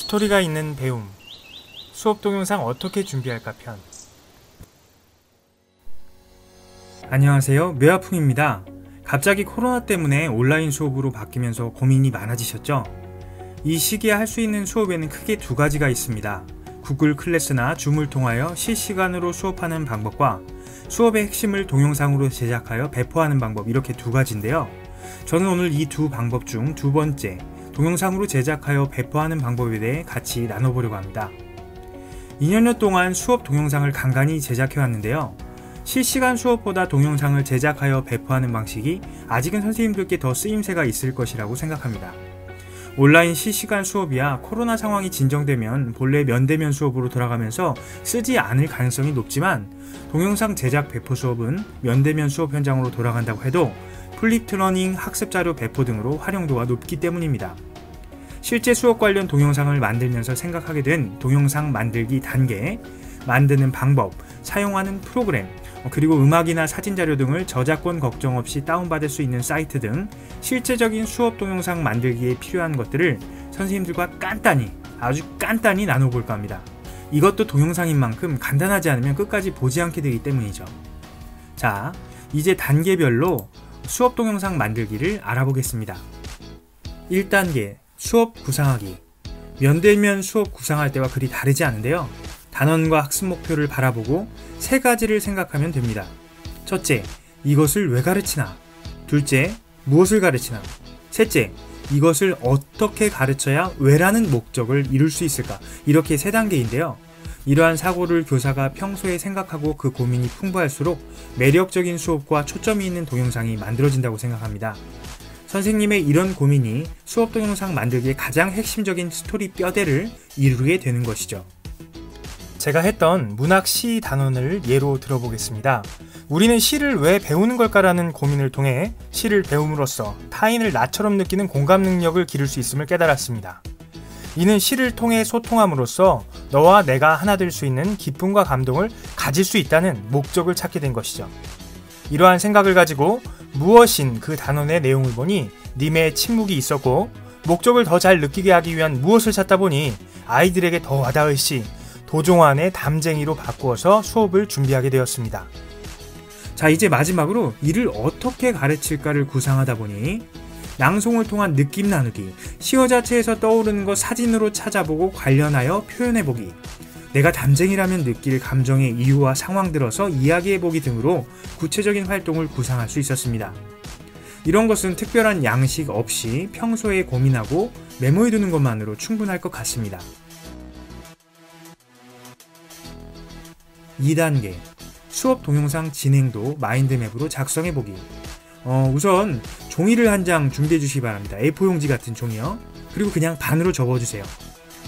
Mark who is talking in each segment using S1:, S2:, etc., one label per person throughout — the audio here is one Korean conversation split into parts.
S1: 스토리가 있는 배움, 수업 동영상 어떻게 준비할까 편. 안녕하세요, 묘아풍입니다. 갑자기 코로나 때문에 온라인 수업으로 바뀌면서 고민이 많아지셨죠? 이 시기에 할 수 있는 수업에는 크게 두 가지가 있습니다. 구글 클래스나 줌을 통하여 실시간으로 수업하는 방법과 수업의 핵심을 동영상으로 제작하여 배포하는 방법, 이렇게 두 가지인데요. 저는 오늘 이 두 방법 중 두 번째, 동영상으로 제작하여 배포하는 방법에 대해 같이 나눠보려고 합니다. 2년여 동안 수업 동영상을 간간히 제작해왔는데요. 실시간 수업보다 동영상을 제작하여 배포하는 방식이 아직은 선생님들께 더 쓰임새가 있을 것이라고 생각합니다. 온라인 실시간 수업이야 코로나 상황이 진정되면 본래 면대면 수업으로 돌아가면서 쓰지 않을 가능성이 높지만, 동영상 제작 배포 수업은 면대면 수업 현장으로 돌아간다고 해도 플립드 러닝, 학습자료 배포 등으로 활용도가 높기 때문입니다. 실제 수업 관련 동영상을 만들면서 생각하게 된 동영상 만들기 단계, 만드는 방법, 사용하는 프로그램, 그리고 음악이나 사진 자료 등을 저작권 걱정 없이 다운받을 수 있는 사이트 등 실제적인 수업 동영상 만들기에 필요한 것들을 선생님들과 간단히, 아주 간단히 나눠볼까 합니다. 이것도 동영상인 만큼 간단하지 않으면 끝까지 보지 않게 되기 때문이죠. 자, 이제 단계별로 수업 동영상 만들기를 알아보겠습니다. 1단계, 수업 구상하기. 면대면 수업 구상할 때와 그리 다르지 않은데요. 단원과 학습 목표를 바라보고 세 가지를 생각하면 됩니다. 첫째, 이것을 왜 가르치나? 둘째, 무엇을 가르치나? 셋째, 이것을 어떻게 가르쳐야 왜라는 목적을 이룰 수 있을까? 이렇게 세 단계인데요. 이러한 사고를 교사가 평소에 생각하고 그 고민이 풍부할수록 매력적인 수업과 초점이 있는 동영상이 만들어진다고 생각합니다. 선생님의 이런 고민이 수업 동영상 만들기의 가장 핵심적인 스토리 뼈대를 이루게 되는 것이죠. 제가 했던 문학 시 단원을 예로 들어보겠습니다. 우리는 시를 왜 배우는 걸까라는 고민을 통해 시를 배움으로써 타인을 나처럼 느끼는 공감 능력을 기를 수 있음을 깨달았습니다. 이는 시를 통해 소통함으로써 너와 내가 하나 될 수 있는 기쁨과 감동을 가질 수 있다는 목적을 찾게 된 것이죠. 이러한 생각을 가지고 무엇인 그 단원의 내용을 보니 님의 침묵이 있었고, 목적을 더 잘 느끼게 하기 위한 무엇을 찾다 보니 아이들에게 더 와닿을 시 도종환의 담쟁이로 바꾸어서 수업을 준비하게 되었습니다. 자, 이제 마지막으로 이를 어떻게 가르칠까를 구상하다 보니 낭송을 통한 느낌 나누기, 시어 자체에서 떠오르는 것 사진으로 찾아보고 관련하여 표현해보기, 내가 담쟁이라면 느낄 감정의 이유와 상황 들어서 이야기해보기 등으로 구체적인 활동을 구상할 수 있었습니다. 이런 것은 특별한 양식 없이 평소에 고민하고 메모해두는 것만으로 충분할 것 같습니다. 2단계, 수업 동영상 진행도 마인드맵으로 작성해보기. 우선 종이를 한 장 준비해 주시기 바랍니다. A4 용지 같은 종이요. 그리고 그냥 반으로 접어주세요.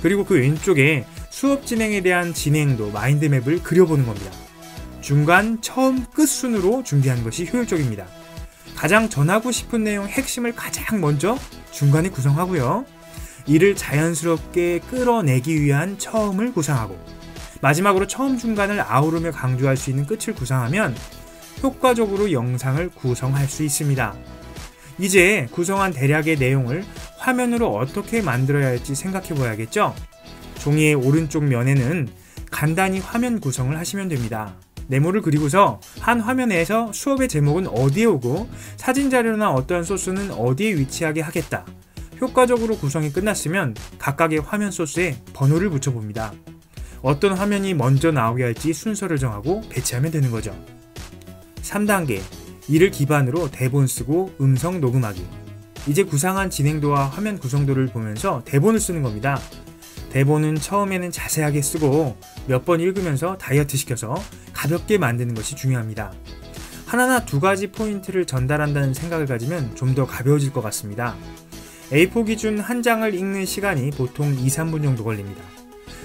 S1: 그리고 그 왼쪽에 수업 진행에 대한 진행도 마인드맵을 그려보는 겁니다. 중간, 처음, 끝 순으로 준비하는 것이 효율적입니다. 가장 전하고 싶은 내용 핵심을 가장 먼저 중간에 구성하고요. 이를 자연스럽게 끌어내기 위한 처음을 구상하고, 마지막으로 처음 중간을 아우르며 강조할 수 있는 끝을 구상하면 효과적으로 영상을 구성할 수 있습니다. 이제 구성한 대략의 내용을 화면으로 어떻게 만들어야 할지 생각해 보야겠죠? 종이의 오른쪽 면에는 간단히 화면 구성을 하시면 됩니다. 네모를 그리고서 한 화면에서 수업의 제목은 어디에 오고 사진 자료나 어떠한 소스는 어디에 위치하게 하겠다. 효과적으로 구성이 끝났으면 각각의 화면 소스에 번호를 붙여봅니다. 어떤 화면이 먼저 나오게 할지 순서를 정하고 배치하면 되는 거죠. 3단계, 이를 기반으로 대본 쓰고 음성 녹음하기. 이제 구상한 진행도와 화면 구성도를 보면서 대본을 쓰는 겁니다. 대본은 처음에는 자세하게 쓰고 몇 번 읽으면서 다이어트 시켜서 가볍게 만드는 것이 중요합니다. 하나나 두 가지 포인트를 전달한다는 생각을 가지면 좀 더 가벼워질 것 같습니다. A4 기준 한 장을 읽는 시간이 보통 2-3분 정도 걸립니다.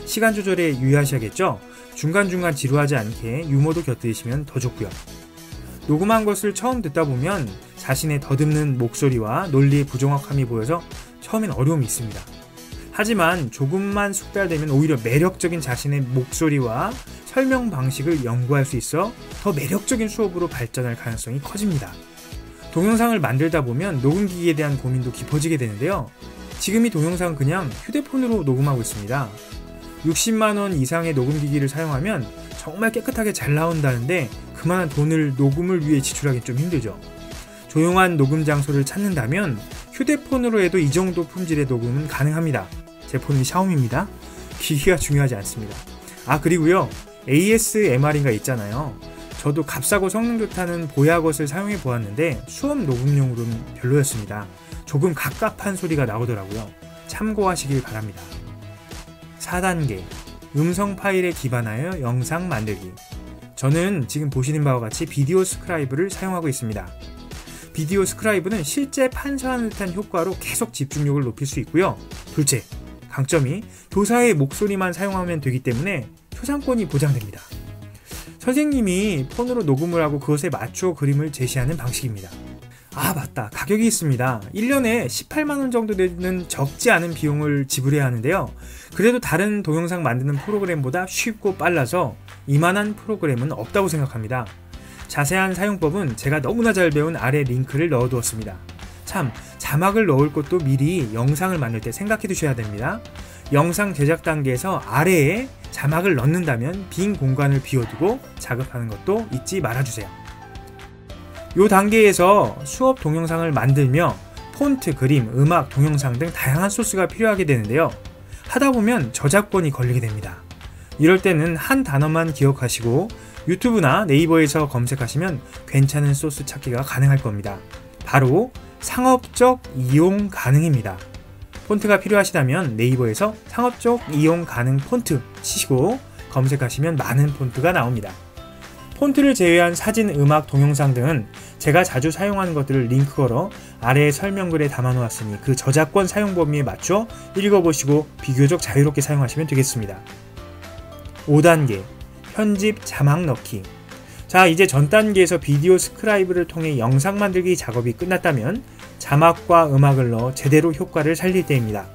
S1: 시간 조절에 유의하셔야겠죠? 중간중간 지루하지 않게 유머도 곁들이시면 더 좋고요. 녹음한 것을 처음 듣다 보면 자신의 더듬는 목소리와 논리의 부정확함이 보여서 처음엔 어려움이 있습니다. 하지만 조금만 숙달되면 오히려 매력적인 자신의 목소리와 설명 방식을 연구할 수 있어 더 매력적인 수업으로 발전할 가능성이 커집니다. 동영상을 만들다 보면 녹음기기에 대한 고민도 깊어지게 되는데요. 지금 이 동영상 그냥 휴대폰으로 녹음하고 있습니다. 60만원 이상의 녹음기기를 사용하면 정말 깨끗하게 잘 나온다는데 그만한 돈을 녹음을 위해 지출하기 좀 힘들죠. 조용한 녹음 장소를 찾는다면 휴대폰으로 해도 이 정도 품질의 녹음은 가능합니다. 제 폰은 샤오미입니다. 기기가 중요하지 않습니다. 그리고요, ASMR인가 있잖아요. 저도 값싸고 성능 좋다는 보야것을 사용해 보았는데 수업 녹음용으로는 별로였습니다. 조금 갑갑한 소리가 나오더라고요. 참고하시길 바랍니다. 4단계 음성 파일에 기반하여 영상 만들기. 저는 지금 보시는 바와 같이 비디오 스크라이브를 사용하고 있습니다. 비디오 스크라이브는 실제 판서하는 듯한 효과로 계속 집중력을 높일 수 있고요. 둘째, 강점이 교사의 목소리만 사용하면 되기 때문에 초상권이 보장됩니다. 선생님이 폰으로 녹음을 하고 그것에 맞춰 그림을 제시하는 방식입니다. 맞다. 가격이 있습니다. 1년에 18만원 정도 되는 적지 않은 비용을 지불해야 하는데요. 그래도 다른 동영상 만드는 프로그램보다 쉽고 빨라서 이만한 프로그램은 없다고 생각합니다. 자세한 사용법은 제가 너무나 잘 배운 아래 링크를 넣어두었습니다. 참, 자막을 넣을 것도 미리 영상을 만들 때 생각해 두셔야 됩니다. 영상 제작 단계에서 아래에 자막을 넣는다면 빈 공간을 비워두고 작업하는 것도 잊지 말아주세요. 이 단계에서 수업 동영상을 만들며 폰트, 그림, 음악, 동영상 등 다양한 소스가 필요하게 되는데요. 하다보면 저작권이 걸리게 됩니다. 이럴 때는 한 단어만 기억하시고 유튜브나 네이버에서 검색하시면 괜찮은 소스 찾기가 가능할 겁니다. 바로 상업적 이용 가능입니다. 폰트가 필요하시다면 네이버에서 상업적 이용 가능 폰트 치시고 검색하시면 많은 폰트가 나옵니다. 폰트를 제외한 사진, 음악, 동영상 등은 제가 자주 사용하는 것들을 링크 걸어 아래에 설명글에 담아놓았으니 그 저작권 사용 범위에 맞춰 읽어보시고 비교적 자유롭게 사용하시면 되겠습니다. 5단계 편집 자막 넣기. 자, 이제 전 단계에서 비디오 스크라이브를 통해 영상 만들기 작업이 끝났다면 자막과 음악을 넣어 제대로 효과를 살릴 때입니다.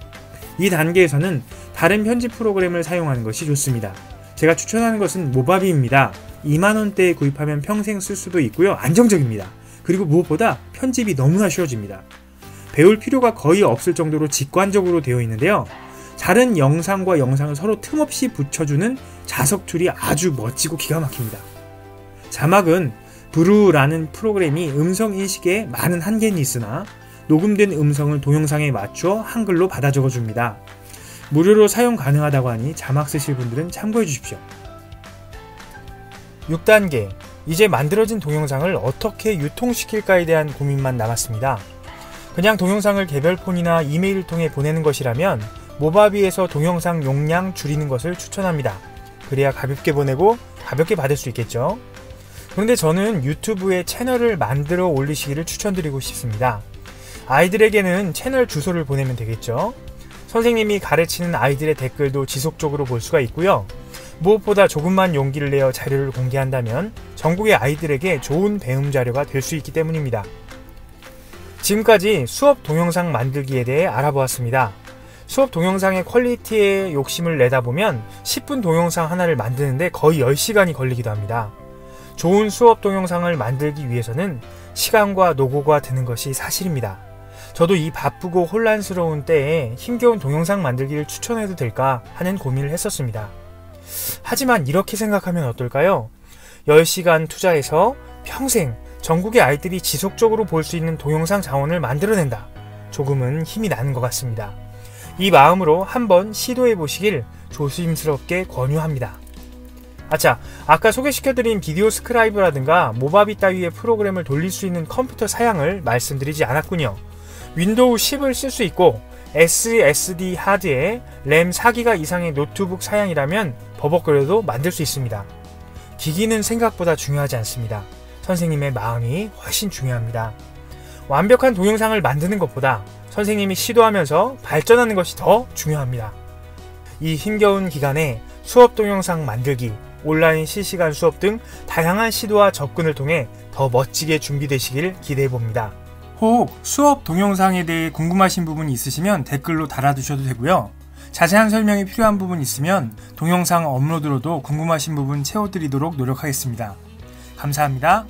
S1: 이 단계에서는 다른 편집 프로그램을 사용하는 것이 좋습니다. 제가 추천하는 것은 모바비입니다. 2만원대에 구입하면 평생 쓸 수도 있고요. 안정적입니다. 그리고 무엇보다 편집이 너무나 쉬워집니다. 배울 필요가 거의 없을 정도로 직관적으로 되어 있는데요. 다른 영상과 영상을 서로 틈없이 붙여주는 자석 툴이 아주 멋지고 기가 막힙니다. 자막은 브루라는 프로그램이 음성 인식에 많은 한계는 있으나 녹음된 음성을 동영상에 맞춰 한글로 받아 적어줍니다. 무료로 사용 가능하다고 하니 자막 쓰실 분들은 참고해 주십시오. 6단계 이제 만들어진 동영상을 어떻게 유통시킬까에 대한 고민만 남았습니다. 그냥 동영상을 개별 폰이나 이메일을 통해 보내는 것이라면 모바비에서 동영상 용량 줄이는 것을 추천합니다. 그래야 가볍게 보내고 가볍게 받을 수 있겠죠. 그런데 저는 유튜브에 채널을 만들어 올리시기를 추천드리고 싶습니다. 아이들에게는 채널 주소를 보내면 되겠죠. 선생님이 가르치는 아이들의 댓글도 지속적으로 볼 수가 있고요. 무엇보다 조금만 용기를 내어 자료를 공개한다면 전국의 아이들에게 좋은 배움 자료가 될 수 있기 때문입니다. 지금까지 수업 동영상 만들기에 대해 알아보았습니다. 수업 동영상의 퀄리티에 욕심을 내다 보면 10분 동영상 하나를 만드는데 거의 10시간이 걸리기도 합니다. 좋은 수업 동영상을 만들기 위해서는 시간과 노고가 드는 것이 사실입니다. 저도 이 바쁘고 혼란스러운 때에 힘겨운 동영상 만들기를 추천해도 될까 하는 고민을 했었습니다. 하지만 이렇게 생각하면 어떨까요? 10시간 투자해서 평생 전국의 아이들이 지속적으로 볼 수 있는 동영상 자원을 만들어낸다. 조금은 힘이 나는 것 같습니다. 이 마음으로 한번 시도해 보시길 조심스럽게 권유합니다. 아까 소개시켜드린 비디오 스크라이브라든가 모바비 따위의 프로그램을 돌릴 수 있는 컴퓨터 사양을 말씀드리지 않았군요. 윈도우 10을 쓸 수 있고 SSD 하드에 램 4기가 이상의 노트북 사양이라면 버벅거려도 만들 수 있습니다. 기기는 생각보다 중요하지 않습니다. 선생님의 마음이 훨씬 중요합니다. 완벽한 동영상을 만드는 것보다 선생님이 시도하면서 발전하는 것이 더 중요합니다. 이 힘겨운 기간에 수업 동영상 만들기, 온라인 실시간 수업 등 다양한 시도와 접근을 통해 더 멋지게 준비되시길 기대해봅니다. 혹 수업 동영상에 대해 궁금하신 부분이 있으시면 댓글로 달아두셔도 되고요. 자세한 설명이 필요한 부분 있으면 동영상 업로드로도 궁금하신 부분 채워드리도록 노력하겠습니다. 감사합니다.